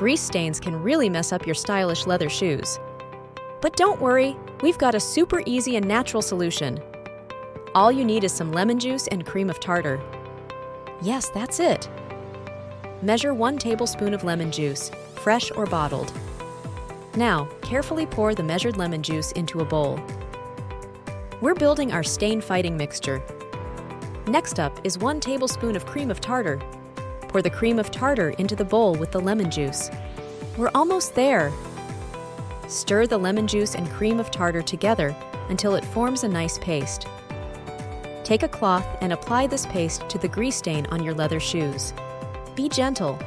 Grease stains can really mess up your stylish leather shoes. But don't worry, we've got a super easy and natural solution. All you need is some lemon juice and cream of tartar. Yes, that's it. Measure 1 tablespoon of lemon juice, fresh or bottled. Now, carefully pour the measured lemon juice into a bowl. We're building our stain-fighting mixture. Next up is 1 tablespoon of cream of tartar. Pour the cream of tartar into the bowl with the lemon juice. We're almost there. Stir the lemon juice and cream of tartar together until it forms a nice paste. Take a cloth and apply this paste to the grease stain on your leather shoes. Be gentle.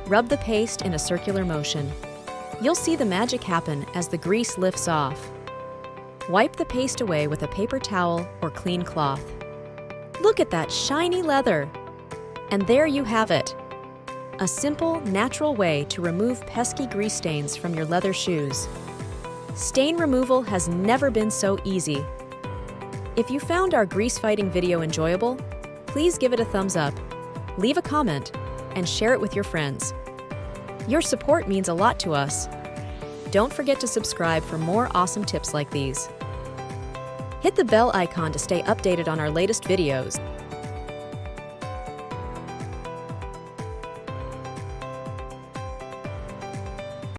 Rub the paste in a circular motion. You'll see the magic happen as the grease lifts off. Wipe the paste away with a paper towel or clean cloth. Look at that shiny leather! And there you have it. A simple, natural way to remove pesky grease stains from your leather shoes. Stain removal has never been so easy. If you found our grease-fighting video enjoyable, please give it a thumbs up, leave a comment, and share it with your friends. Your support means a lot to us. Don't forget to subscribe for more awesome tips like these. Hit the bell icon to stay updated on our latest videos.